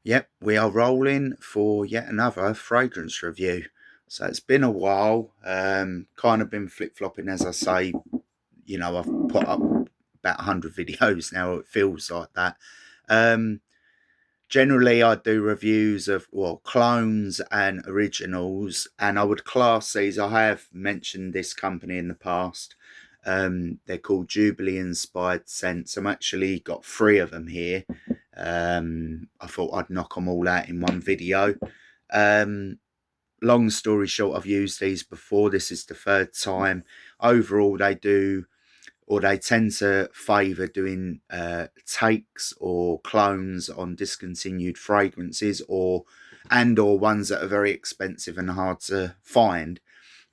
Yep, we are rolling for yet another fragrance review. So it's been a while, kind of been flip flopping, as I say. I've put up about 100 videos now, it feels like that. Um, Generally, I do reviews of, well, clones and originals, and I would class these. I have mentioned this company in the past. They're called Jubilee Inspired Scents. I'm actually got three of them here. I thought I'd knock them all out in one video. Um, Long story short, I've used these before. This is the third time. Overall, they tend to favour doing takes or clones on discontinued fragrances, or ones that are very expensive and hard to find.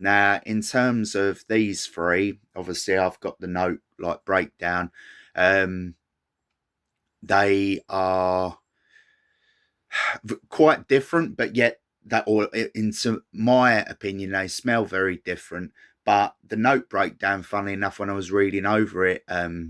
Now, in terms of these three, obviously I've got the note like breakdown. Um, they are quite different, but yet that, or into my opinion, they smell very different. But the note breakdown, funnily enough, when I was reading over it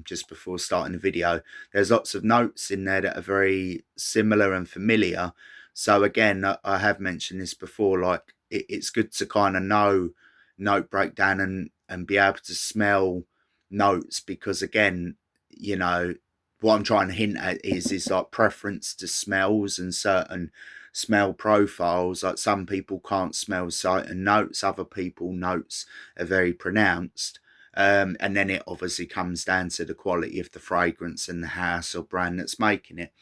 just before starting the video, there's lots of notes in there that are very similar and familiar. So again, I have mentioned this before, like it's good to kind of know note breakdown and be able to smell notes, because again, you know, what I'm trying to hint at is like preference to smells and certain smell profiles. Like some people can't smell certain notes, other people notes are very pronounced. And then it obviously comes down to the quality of the fragrance and the house or brand that's making it.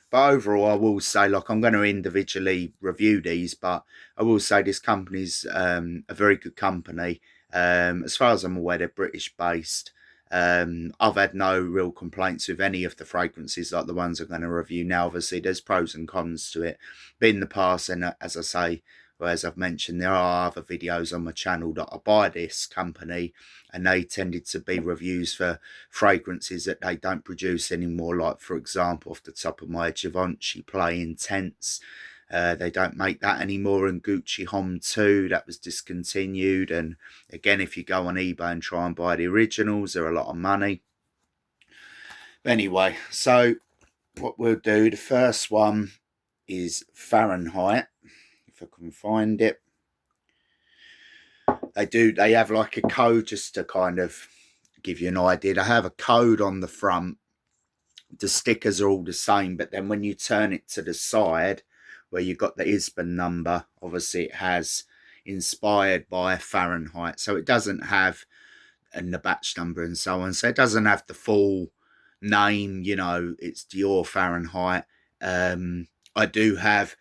But overall, I will say, like, I'm going to individually review these, but I will say this company's a very good company. As far as I'm aware, they're British based. I've had no real complaints with any of the fragrances like the ones I'm going to review now. Obviously, there's pros and cons to it. But in the past, and as I say, well, as I've mentioned, there are other videos on my channel that are by this company, and they tended to be reviews for fragrances that they don't produce anymore. Like, for example, off the top of my head, Givenchy Play Intense. They don't make that anymore, and Gucci Homme 2, that was discontinued. And again, if you go on eBay and try and buy the originals, they're a lot of money. But anyway, so what we'll do, the first one is Fahrenheit, if I can find it. They have like a code, just to kind of give you an idea. They have a code on the front. The stickers are all the same, but then when you turn it to the side where you've got the ISBN number, obviously it has inspired by Fahrenheit. So it doesn't have, and the batch number and so on. So it doesn't have the full name, you know, it's Dior Fahrenheit. I do have,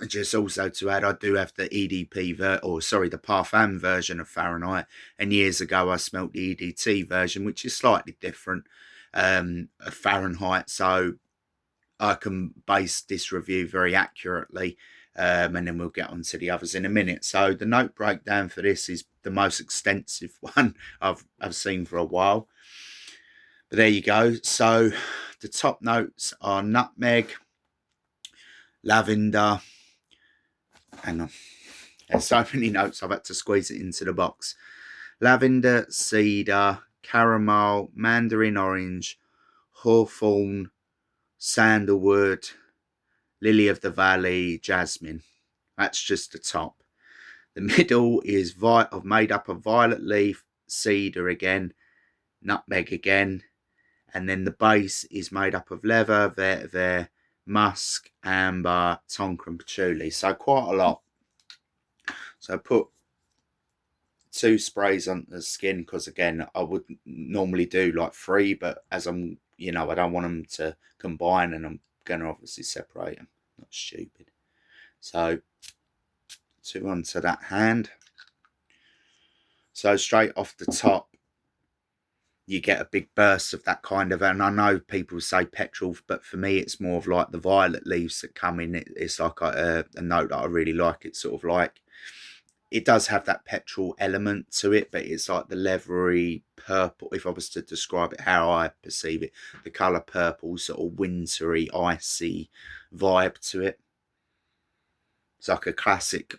just also to add, I do have the EDP the Parfum version of Fahrenheit. And years ago, I smelt the EDT version, which is slightly different of Fahrenheit. So I can base this review very accurately. And then we'll get on to the others in a minute. So the note breakdown for this is the most extensive one I've seen for a while. But there you go. So the top notes are nutmeg, lavender. Hang on. There's so many notes, I've had to squeeze it into the box. Lavender, cedar, caramel, mandarin orange, hawthorn, sandalwood, lily of the valley, jasmine. That's just the top. The middle is made up of violet leaf, cedar again, nutmeg again, and then the base is made up of leather, vetiver, musk, amber, tonka and patchouli. So quite a lot. So I put 2 sprays on the skin, because again, I would normally do like 3, but as I'm, I don't want them to combine, and I'm going to obviously separate them. Not stupid. So 2 onto that hand. So straight off the top, you get a big burst of that kind of, and I know people say petrol, but for me it's more of like the violet leaves that come in. It's like a note that I really like. It's sort of like, it does have that petrol element to it, but it's like the leathery purple, if I was to describe it how I perceive it, the colour purple, sort of wintry, icy vibe to it. It's like a classic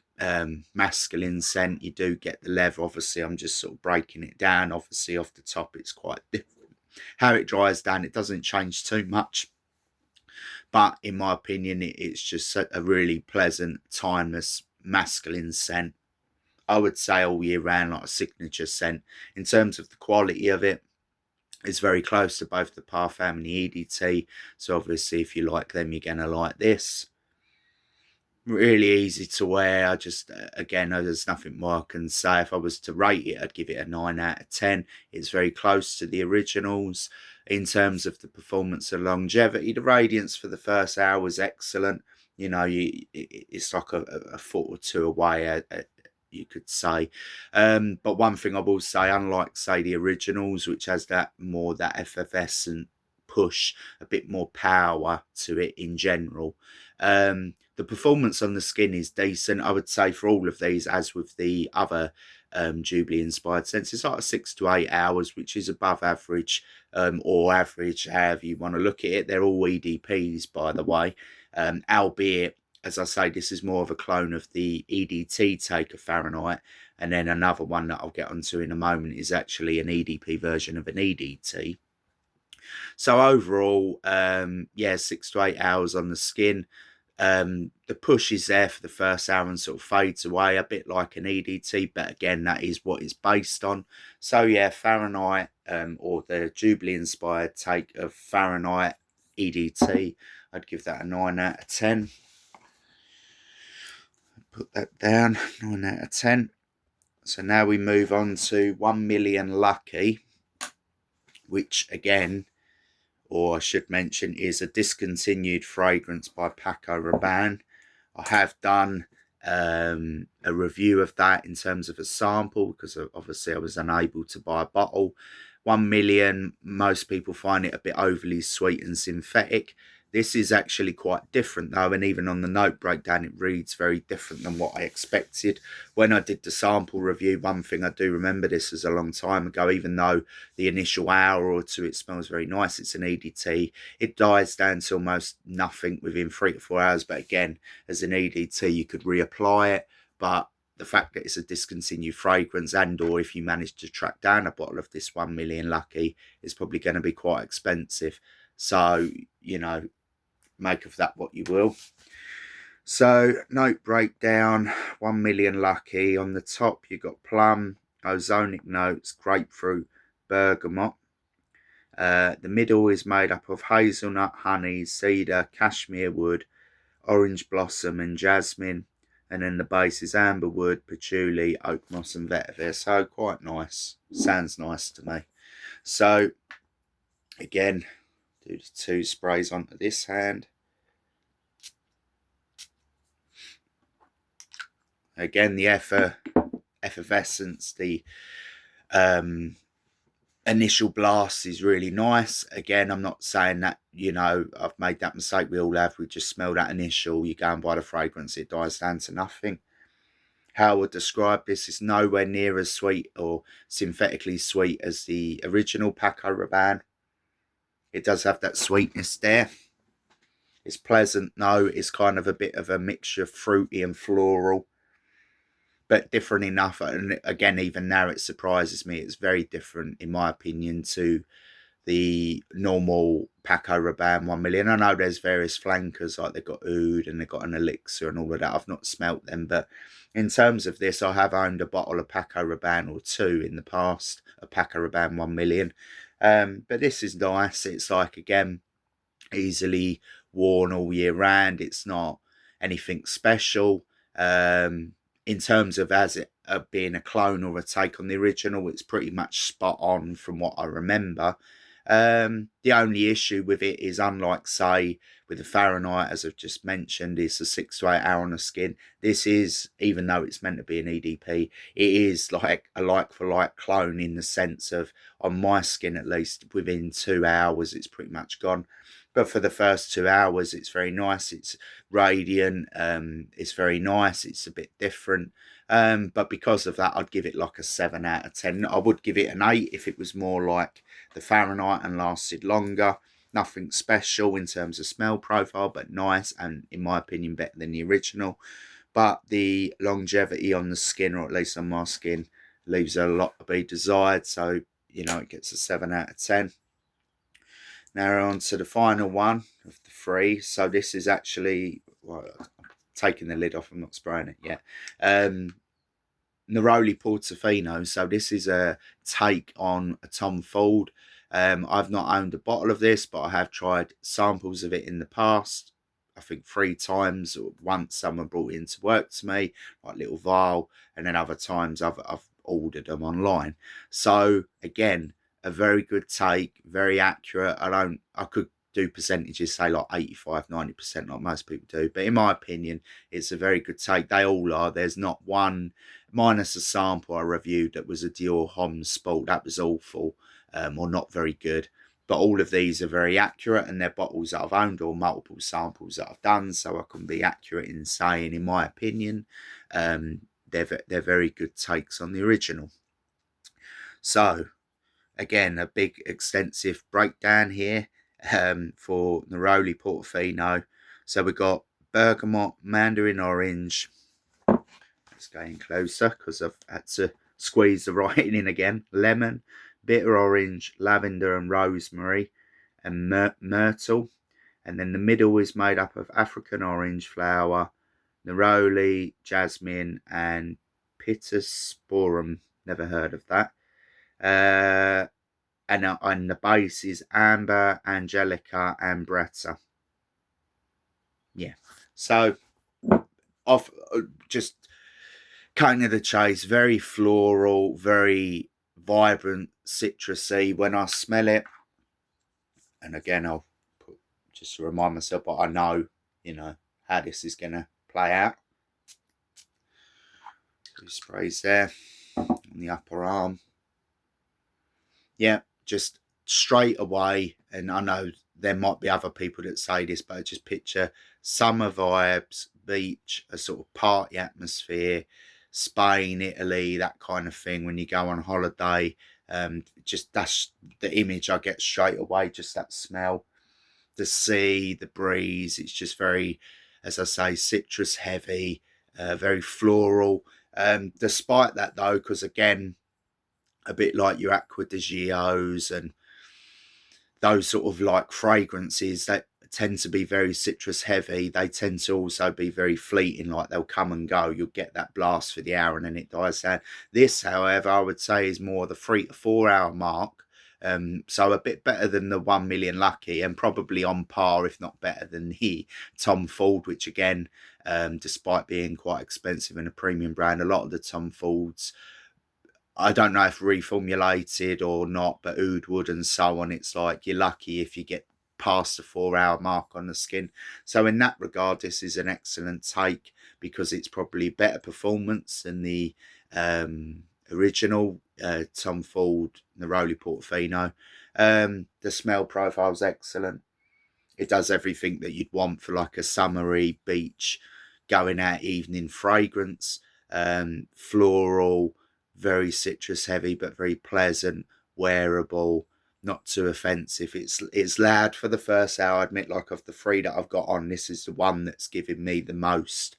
masculine scent. You do get the leather. Obviously, I'm just sort of breaking it down. Obviously, off the top, it's quite different. How it dries down, it doesn't change too much. But in my opinion, it's just a really pleasant, timeless, masculine scent. I would say all year round, like a signature scent. In terms of the quality of it, it's very close to both the Parfum and the EDT. So obviously, if you like them, you're going to like this. Really easy to wear. I just, again, there's nothing more I can say. If I was to rate it, I'd give it a 9 out of 10. It's very close to the originals in terms of the performance and longevity. The radiance for the first hour was excellent. You know, it's like a foot or two away, you could say. But one thing I will say, unlike, say, the originals, which has that effervescent push, a bit more power to it in general, the performance on the skin is decent. I would say for all of these, as with the other Jubilee inspired scents, it's like 6 to 8 hours, which is above average, or average, however you want to look at it. They're all EDPs, by the way, albeit, as I say, this is more of a clone of the EDT take of Fahrenheit, and then another one that I'll get onto in a moment is actually an EDP version of an EDT. So overall, yeah, 6 to 8 hours on the skin. The push is there for the first hour and sort of fades away, a bit like an EDT, but again, that is what it's based on. So yeah, Fahrenheit, or the Jubilee inspired take of Fahrenheit EDT, I'd give that a 9 out of 10. Put that down, 9 out of 10. So now we move on to 1Million Lucky, which again, or I should mention, is a discontinued fragrance by Paco Rabanne. I have done a review of that in terms of a sample, because obviously I was unable to buy a bottle. 1Million, most people find it a bit overly sweet and synthetic. This is actually quite different though, and even on the note breakdown it reads very different than what I expected. When I did the sample review, one thing I do remember, this was a long time ago, even though the initial hour or two it smells very nice, it's an EDT, it dies down to almost nothing within 3 to 4 hours. But again, as an EDT you could reapply it, but the fact that it's a discontinued fragrance, and or if you manage to track down a bottle of this 1Million Lucky, it's probably going to be quite expensive. So, you know, make of that what you will. So, note breakdown, 1Million Lucky. On the top, you've got plum, ozonic notes, grapefruit, bergamot. The middle is made up of hazelnut, honey, cedar, cashmere wood, orange blossom, and jasmine. And then the base is amberwood, patchouli, oak moss, and vetiver. So, quite nice. Sounds nice to me. So, again, do the 2 sprays onto this hand. Again, the effervescence, the initial blast is really nice. Again, I'm not saying that, you know, I've made that mistake, we all have. We just smell that initial, you go and buy the fragrance, it dies down to nothing. How I would describe this is nowhere near as sweet or synthetically sweet as the original Paco Rabanne. It does have that sweetness there. It's pleasant, no, it's kind of a bit of a mixture of fruity and floral, but different enough. And again, even now it surprises me. It's very different, in my opinion, to the normal Paco Rabanne 1Million. I know there's various flankers, like they've got oud and they've got an elixir and all of that. I've not smelt them, but in terms of this, I have owned a bottle of Paco Rabanne or 2 in the past, a Paco Rabanne 1Million. But this is nice. It's like, again, easily worn all year round. It's not anything special. In terms of being a clone or a take on the original, it's pretty much spot on from what I remember. The only issue with it is, unlike, say, with the Fahrenheit, as I've just mentioned, it's a 6 to 8 hour on the skin. This is, even though it's meant to be an EDP, it is like a like-for-like clone, in the sense of, on my skin at least, within 2 hours it's pretty much gone. But for the first 2 hours, it's very nice. It's radiant. It's very nice. It's a bit different. But because of that, I'd give it like a 7 out of 10. I would give it an 8 if it was more like the Fahrenheit and lasted longer. Nothing special in terms of smell profile, but nice, and in my opinion, better than the original. But the longevity on the skin, or at least on my skin, leaves a lot to be desired. So, you know, it gets a 7 out of 10. Now on to the final one of the free. So this is actually, well, I'm taking the lid off, I'm not spraying it yet. Neroli Portifinho. So this is a take on a Tom Ford. I've not owned a bottle of this, but I have tried samples of it in the past. I think 3 times. Or once someone brought it into work to me, like little vial, and then other times I've ordered them online. So again, a very good take, very accurate. I could do percentages, say like 85-90% like most people do, but in my opinion it's a very good take. They all are. There's not one, minus a sample I reviewed that was a Dior Homme Sport. That was awful, or not very good. But all of these are very accurate, and they're bottles that I've owned or multiple samples that I've done, so I can be accurate in saying, in my opinion, they're very good takes on the original. So again, a big extensive breakdown here for Neroli Portofino. So we've got bergamot, mandarin orange. Let's go in closer because I've had to squeeze the writing in again. Lemon, bitter orange, lavender and rosemary, and myrtle. And then the middle is made up of African orange flower, neroli, jasmine, and pittosporum. Never heard of that. And the base is amber, angelica, and bretta. Yeah. So off, just cutting to the chase. Very floral, very vibrant, citrusy. When I smell it, and again, I'll put just to remind myself, but I know, how this is going to play out. 2 sprays there on the upper arm. Yeah, just straight away, and I know there might be other people that say this, but I just picture summer vibes, beach, a sort of party atmosphere, Spain, Italy, that kind of thing when you go on holiday. Just that's the image I get straight away, just that smell, the sea, the breeze. It's just very, as I say, citrus heavy, very floral. Despite that though, because again, a bit like your Acqua di Gios and those sort of like fragrances that tend to be very citrus heavy, they tend to also be very fleeting, like they'll come and go. You'll get that blast for the hour and then it dies down. This, however, I would say is more the 3 to 4 hour mark. So a bit better than the 1Million Lucky, and probably on par, if not better than the Tom Ford, which again, despite being quite expensive and a premium brand, a lot of the Tom Fords, I don't know if reformulated or not, but oud wood and so on, it's like you're lucky if you get past the 4 hour mark on the skin. So in that regard, this is an excellent take because it's probably better performance than the original Tom Ford Neroli Portofino. The smell profile is excellent. It does everything that you'd want for like a summery beach going out evening fragrance. Floral, very citrus heavy, but very pleasant, wearable, not too offensive. It's loud for the first hour. I admit, like of the 3 that I've got on, this is the one that's giving me the most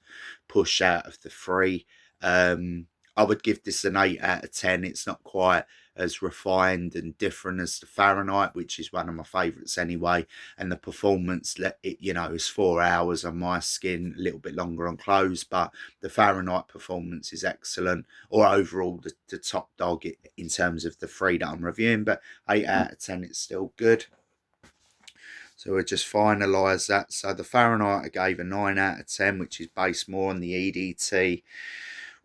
push out of the 3. I would give this an 8 out of 10. It's not quite as refined and different as the Fahrenheit, which is one of my favourites anyway. And the performance, is 4 hours on my skin, a little bit longer on clothes, but the Fahrenheit performance is excellent, or overall the top dog in terms of the 3 that I'm reviewing. But 8 out of 10, it's still good. So we'll just finalise that. So the Fahrenheit I gave a 9 out of 10, which is based more on the EDT.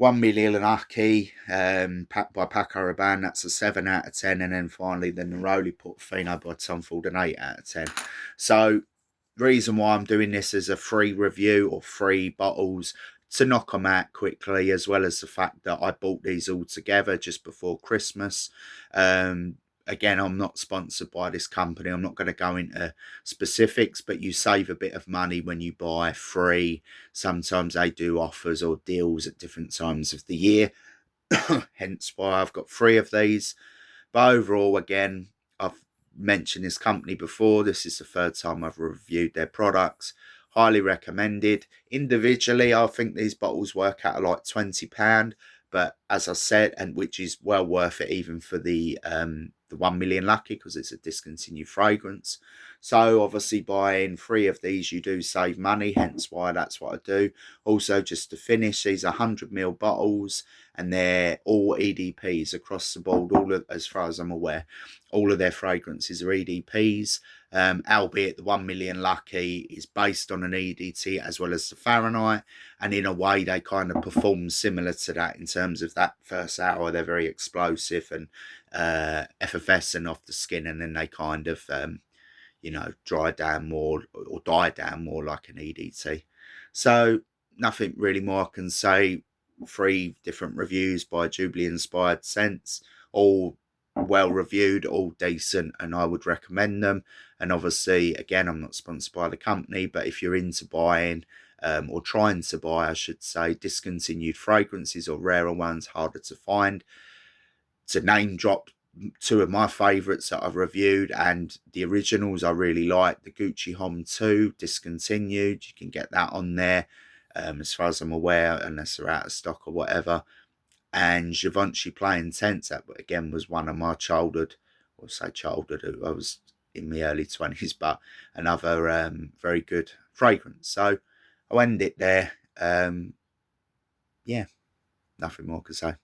1Million Lucky by Paco Rabbane, that's a 7 out of 10. And then finally the Neroli Portofino by Tom Ford, an 8 out of 10. So the reason why I'm doing this as a free review or free bottles to knock them out quickly, as well as the fact that I bought these all together just before Christmas. Again, I'm not sponsored by this company. I'm not going to go into specifics, but you save a bit of money when you buy free. Sometimes they do offers or deals at different times of the year. Hence why I've got 3 of these. But overall, again, I've mentioned this company before. This is the 3rd time I've reviewed their products. Highly recommended. Individually, I think these bottles work out at like £20. But as I said, and which is well worth it even for the the 1 Million Lucky because it's a discontinued fragrance. So obviously buying 3 of these, you do save money, hence why that's what I do. Also, just to finish, these are 100 ml bottles, and they're all EDPs across the board. As far as I'm aware, all of their fragrances are EDPs. Albeit the 1 Million Lucky is based on an EDT as well as the Fahrenheit, and in a way they kind of perform similar to that in terms of that first hour. They're very explosive and effervescent off the skin, and then they kind of dry down more or die down more like an EDT. So nothing really more I can say. 3 different reviews by Jubilee Inspired Scents, all well reviewed, all decent, and I would recommend them. And obviously, again, I'm not sponsored by the company, but if you're into buying or trying to buy, I should say, discontinued fragrances or rarer ones, harder to find, to name drop 2 of my favourites that I've reviewed, and the originals I really like, the Gucci Homme 2 discontinued. You can get that on there, as far as I'm aware, unless they're out of stock or whatever. And Givenchy Play Intense, that again was one of my childhood, or say childhood, I was in my early 20s, but another very good fragrance. So I'll end it there. Yeah, nothing more to say.